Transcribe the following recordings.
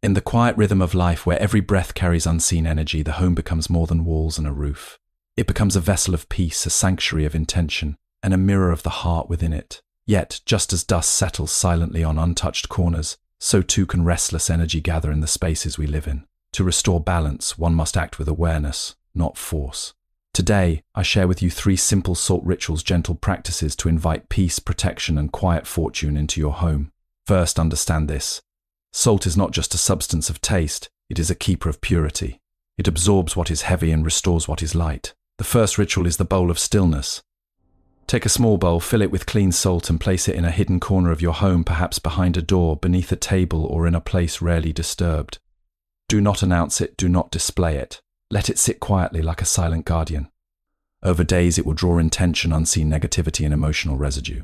In the quiet rhythm of life where every breath carries unseen energy, the home becomes more than walls and a roof. It becomes a vessel of peace, a sanctuary of intention, and a mirror of the heart within it. Yet, just as dust settles silently on untouched corners, so too can restless energy gather in the spaces we live in. To restore balance, one must act with awareness, not force. Today, I share with you 3 simple salt rituals, gentle practices to invite peace, protection, and quiet fortune into your home. First, understand this. Salt is not just a substance of taste, it is a keeper of purity. It absorbs what is heavy and restores what is light. The first ritual is the bowl of stillness. Take a small bowl, fill it with clean salt, and place it in a hidden corner of your home, perhaps behind a door, beneath a table, or in a place rarely disturbed. Do not announce it, do not display it. Let it sit quietly like a silent guardian. Over days, it will draw intention, unseen negativity, and emotional residue.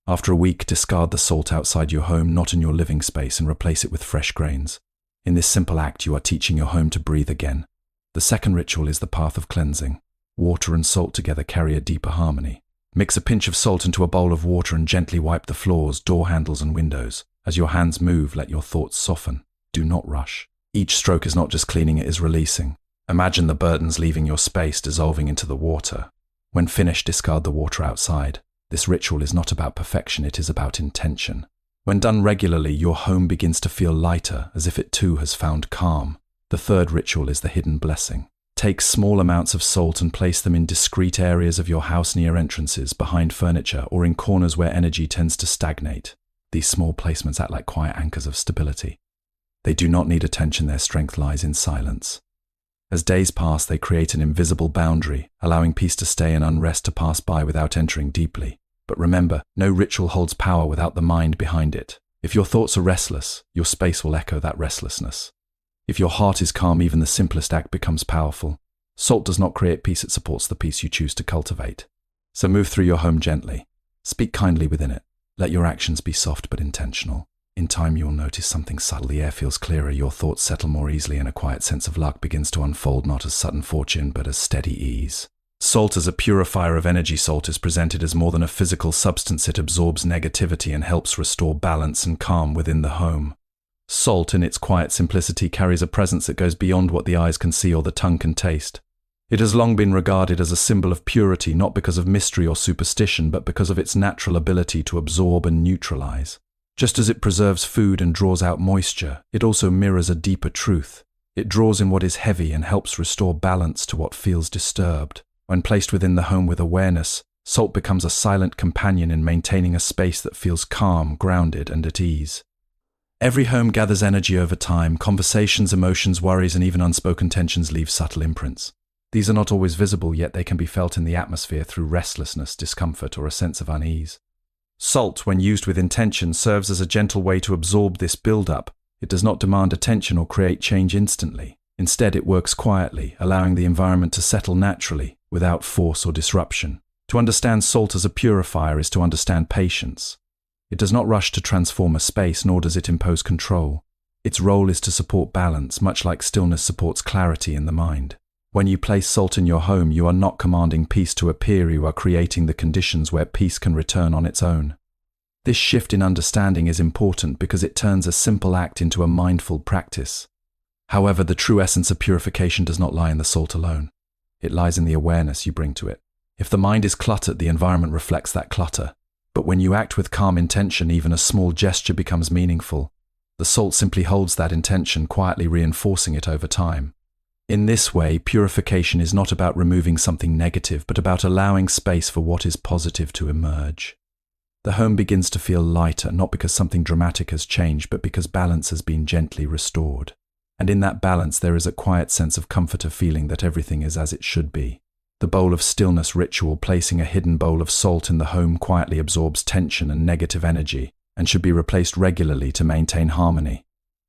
After a week, discard the salt outside your home, not in your living space, and replace it with fresh grains. In this simple act, you are teaching your home to breathe again. The second ritual is the path of cleansing. Water and salt together carry a deeper harmony. Mix a pinch of salt into a bowl of water and gently wipe the floors, door handles, and windows. As your hands move, let your thoughts soften. Do not rush. Each stroke is not just cleaning, it is releasing. Imagine the burdens leaving your space, dissolving into the water. When finished, discard the water outside. This ritual is not about perfection, it is about intention. When done regularly, your home begins to feel lighter, as if it too has found calm. The third ritual is the hidden blessing. Take small amounts of salt and place them in discreet areas of your house, near entrances, behind furniture, or in corners where energy tends to stagnate. These small placements act like quiet anchors of stability. They do not need attention, their strength lies in silence. As days pass, they create an invisible boundary, allowing peace to stay and unrest to pass by without entering deeply. But remember, no ritual holds power without the mind behind it. If your thoughts are restless, your space will echo that restlessness. If your heart is calm, even the simplest act becomes powerful. Salt does not create peace, it supports the peace you choose to cultivate. So move through your home gently. Speak kindly within it. Let your actions be soft but intentional. In time, you'll notice something subtle. The air feels clearer, your thoughts settle more easily, and a quiet sense of luck begins to unfold, not as sudden fortune, but as steady ease. Salt as a purifier of energy. Salt is presented as more than a physical substance. It absorbs negativity and helps restore balance and calm within the home. Salt, in its quiet simplicity, carries a presence that goes beyond what the eyes can see or the tongue can taste. It has long been regarded as a symbol of purity, not because of mystery or superstition, but because of its natural ability to absorb and neutralize. Just as it preserves food and draws out moisture, it also mirrors a deeper truth. It draws in what is heavy and helps restore balance to what feels disturbed. When placed within the home with awareness, salt becomes a silent companion in maintaining a space that feels calm, grounded, and at ease. Every home gathers energy over time. Conversations, emotions, worries, and even unspoken tensions leave subtle imprints. These are not always visible, yet they can be felt in the atmosphere through restlessness, discomfort, or a sense of unease. Salt, when used with intention, serves as a gentle way to absorb this build-up. It does not demand attention or create change instantly. Instead, it works quietly, allowing the environment to settle naturally, without force or disruption. To understand salt as a purifier is to understand patience. It does not rush to transform a space, nor does it impose control. Its role is to support balance, much like stillness supports clarity in the mind. When you place salt in your home, you are not commanding peace to appear, you are creating the conditions where peace can return on its own. This shift in understanding is important because it turns a simple act into a mindful practice. However, the true essence of purification does not lie in the salt alone. It lies in the awareness you bring to it. If the mind is cluttered, the environment reflects that clutter. But when you act with calm intention, even a small gesture becomes meaningful. The salt simply holds that intention, quietly reinforcing it over time. In this way, purification is not about removing something negative, but about allowing space for what is positive to emerge. The home begins to feel lighter, not because something dramatic has changed, but because balance has been gently restored. And in that balance, there is a quiet sense of comfort, a feeling that everything is as it should be. The bowl of stillness ritual, placing a hidden bowl of salt in the home, quietly absorbs tension and negative energy, and should be replaced regularly to maintain harmony.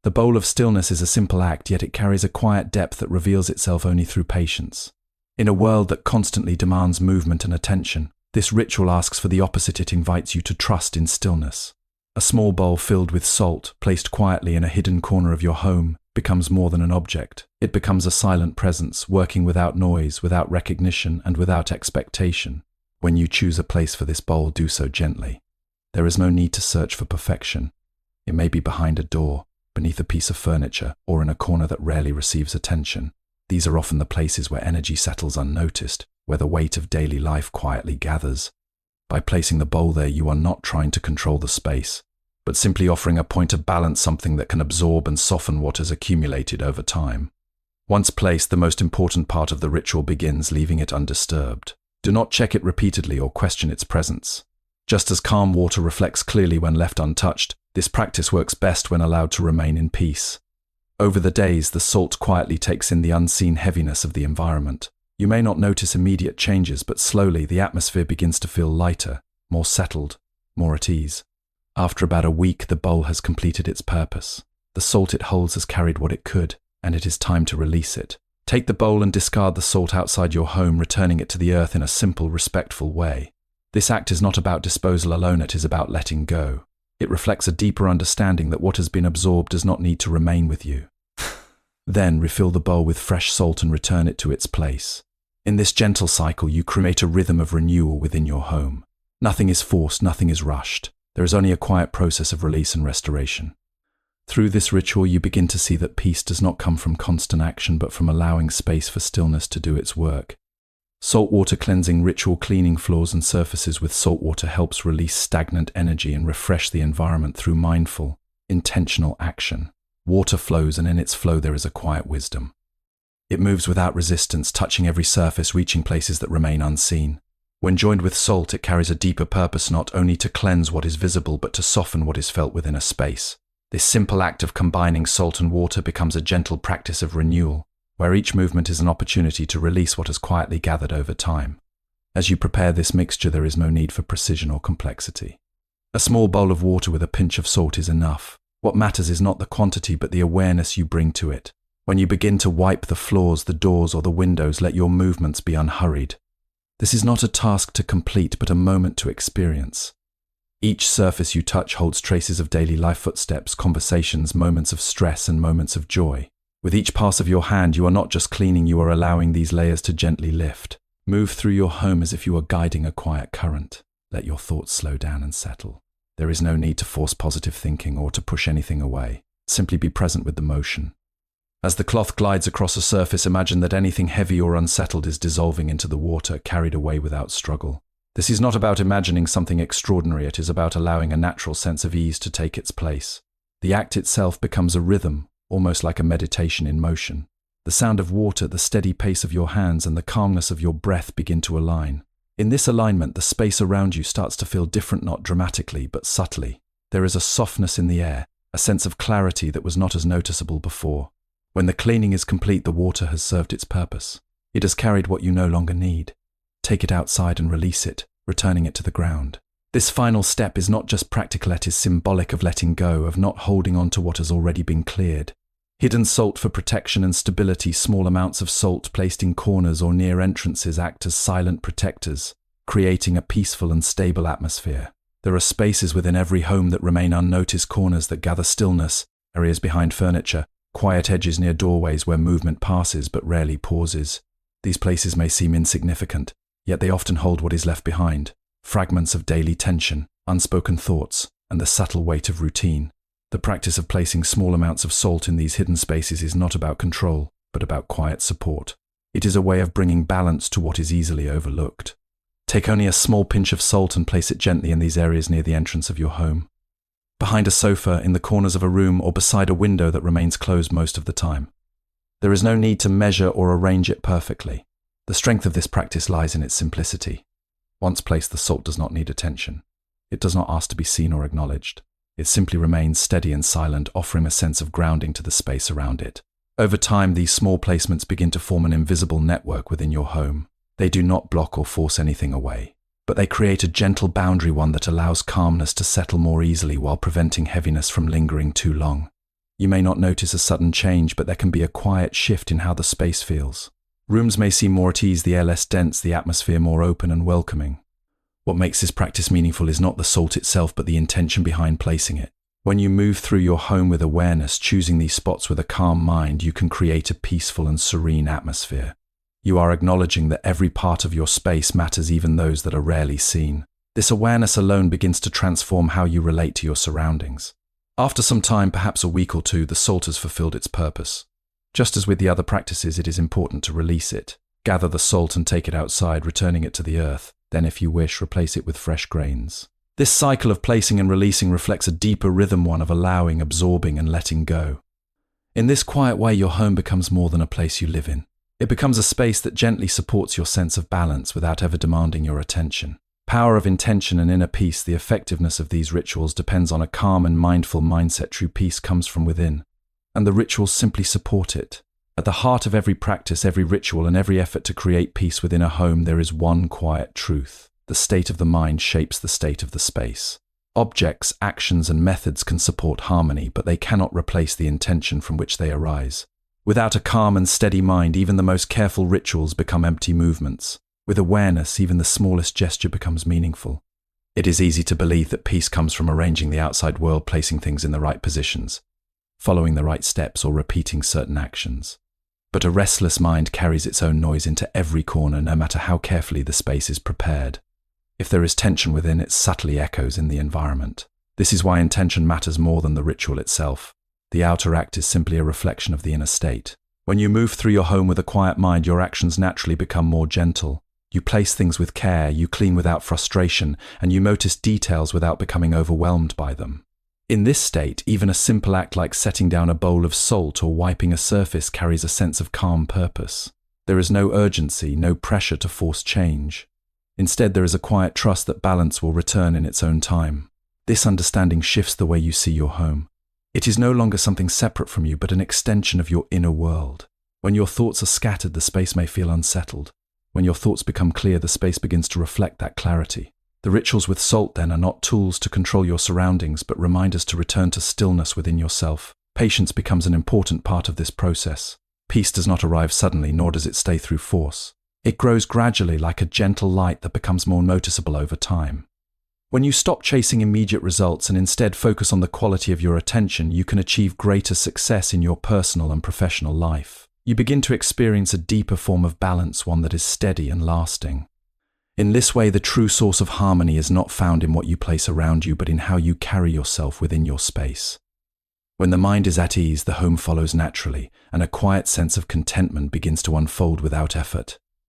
The bowl of stillness is a simple act, yet it carries a quiet depth that reveals itself only through patience. In a world that constantly demands movement and attention, this ritual asks for the opposite. It invites you to trust in stillness. A small bowl filled with salt, placed quietly in a hidden corner of your home, becomes more than an object. It becomes a silent presence, working without noise, without recognition, and without expectation. When you choose a place for this bowl, do so gently. There is no need to search for perfection. It may be behind a door, beneath a piece of furniture, or in a corner that rarely receives attention. These are often the places where energy settles unnoticed, where the weight of daily life quietly gathers. By placing the bowl there, you are not trying to control the space, but simply offering a point of balance, something that can absorb and soften what has accumulated over time. Once placed, the most important part of the ritual begins, leaving it undisturbed. Do not check it repeatedly or question its presence. Just as calm water reflects clearly when left untouched, this practice works best when allowed to remain in peace. Over the days, the salt quietly takes in the unseen heaviness of the environment. You may not notice immediate changes, but slowly the atmosphere begins to feel lighter, more settled, more at ease. After about a week, the bowl has completed its purpose. The salt it holds has carried what it could, and it is time to release it. Take the bowl and discard the salt outside your home, returning it to the earth in a simple, respectful way. This act is not about disposal alone, it is about letting go. It reflects a deeper understanding that what has been absorbed does not need to remain with you. Then refill the bowl with fresh salt and return it to its place. In this gentle cycle, you create a rhythm of renewal within your home. Nothing is forced, nothing is rushed. There is only a quiet process of release and restoration. Through this ritual, you begin to see that peace does not come from constant action, but from allowing space for stillness to do its work. Saltwater cleansing ritual. Cleaning floors and surfaces with salt water helps release stagnant energy and refresh the environment through mindful, intentional action. Water flows, and in its flow there is a quiet wisdom. It moves without resistance, touching every surface, reaching places that remain unseen. When joined with salt, it carries a deeper purpose, not only to cleanse what is visible, but to soften what is felt within a space. This simple act of combining salt and water becomes a gentle practice of renewal, where each movement is an opportunity to release what has quietly gathered over time. As you prepare this mixture, there is no need for precision or complexity. A small bowl of water with a pinch of salt is enough. What matters is not the quantity, but the awareness you bring to it. When you begin to wipe the floors, the doors, or the windows, let your movements be unhurried. This is not a task to complete, but a moment to experience. Each surface you touch holds traces of daily life, footsteps, conversations, moments of stress, and moments of joy. With each pass of your hand, you are not just cleaning, you are allowing these layers to gently lift. Move through your home as if you are guiding a quiet current. Let your thoughts slow down and settle. There is no need to force positive thinking or to push anything away. Simply be present with the motion. As the cloth glides across a surface, imagine that anything heavy or unsettled is dissolving into the water, carried away without struggle. This is not about imagining something extraordinary, it is about allowing a natural sense of ease to take its place. The act itself becomes a rhythm, almost like a meditation in motion. The sound of water, the steady pace of your hands, and the calmness of your breath begin to align. In this alignment, the space around you starts to feel different, not dramatically, but subtly. There is a softness in the air, a sense of clarity that was not as noticeable before. When the cleaning is complete, the water has served its purpose. It has carried what you no longer need. Take it outside and release it, returning it to the ground. This final step is not just practical, it is symbolic of letting go, of not holding on to what has already been cleared. Hidden salt for protection and stability. Small amounts of salt placed in corners or near entrances act as silent protectors, creating a peaceful and stable atmosphere. There are spaces within every home that remain unnoticed, corners that gather stillness, areas behind furniture, quiet edges near doorways where movement passes but rarely pauses. These places may seem insignificant, yet they often hold what is left behind: fragments of daily tension, unspoken thoughts, and the subtle weight of routine. The practice of placing small amounts of salt in these hidden spaces is not about control, but about quiet support. It is a way of bringing balance to what is easily overlooked. Take only a small pinch of salt and place it gently in these areas near the entrance of your home, behind a sofa, in the corners of a room, or beside a window that remains closed most of the time. There is no need to measure or arrange it perfectly. The strength of this practice lies in its simplicity. Once placed, the salt does not need attention. It does not ask to be seen or acknowledged. It simply remains steady and silent, offering a sense of grounding to the space around it. Over time, these small placements begin to form an invisible network within your home. They do not block or force anything away, but they create a gentle boundary, one that allows calmness to settle more easily while preventing heaviness from lingering too long. You may not notice a sudden change, but there can be a quiet shift in how the space feels. Rooms may seem more at ease, the air less dense, the atmosphere more open and welcoming. What makes this practice meaningful is not the salt itself, but the intention behind placing it. When you move through your home with awareness, choosing these spots with a calm mind, you can create a peaceful and serene atmosphere. You are acknowledging that every part of your space matters, even those that are rarely seen. This awareness alone begins to transform how you relate to your surroundings. After some time, perhaps a week or two, the salt has fulfilled its purpose. Just as with the other practices, it is important to release it. Gather the salt and take it outside, returning it to the earth. Then, if you wish, replace it with fresh grains. This cycle of placing and releasing reflects a deeper rhythm, one of allowing, absorbing, and letting go. In this quiet way, your home becomes more than a place you live in. It becomes a space that gently supports your sense of balance without ever demanding your attention. Power of intention and inner peace. The effectiveness of these rituals depends on a calm and mindful mindset. True peace comes from within, and the rituals simply support it. At the heart of every practice, every ritual, and every effort to create peace within a home, there is one quiet truth. The state of the mind shapes the state of the space. Objects, actions, and methods can support harmony, but they cannot replace the intention from which they arise. Without a calm and steady mind, even the most careful rituals become empty movements. With awareness, even the smallest gesture becomes meaningful. It is easy to believe that peace comes from arranging the outside world, placing things in the right positions, following the right steps, or repeating certain actions. But a restless mind carries its own noise into every corner, no matter how carefully the space is prepared. If there is tension within, it subtly echoes in the environment. This is why intention matters more than the ritual itself. The outer act is simply a reflection of the inner state. When you move through your home with a quiet mind, your actions naturally become more gentle. You place things with care, you clean without frustration, and you notice details without becoming overwhelmed by them. In this state, even a simple act like setting down a bowl of salt or wiping a surface carries a sense of calm purpose. There is no urgency, no pressure to force change. Instead, there is a quiet trust that balance will return in its own time. This understanding shifts the way you see your home. It is no longer something separate from you, but an extension of your inner world. When your thoughts are scattered, the space may feel unsettled. When your thoughts become clear, the space begins to reflect that clarity. The rituals with salt, then, are not tools to control your surroundings, but reminders to return to stillness within yourself. Patience becomes an important part of this process. Peace does not arrive suddenly, nor does it stay through force. It grows gradually, like a gentle light that becomes more noticeable over time. When you stop chasing immediate results and instead focus on the quality of your attention, you can achieve greater success in your personal and professional life. You begin to experience a deeper form of balance, one that is steady and lasting. In this way, the true source of harmony is not found in what you place around you, but in how you carry yourself within your space. When the mind is at ease, the home follows naturally, and a quiet sense of contentment begins to unfold without effort.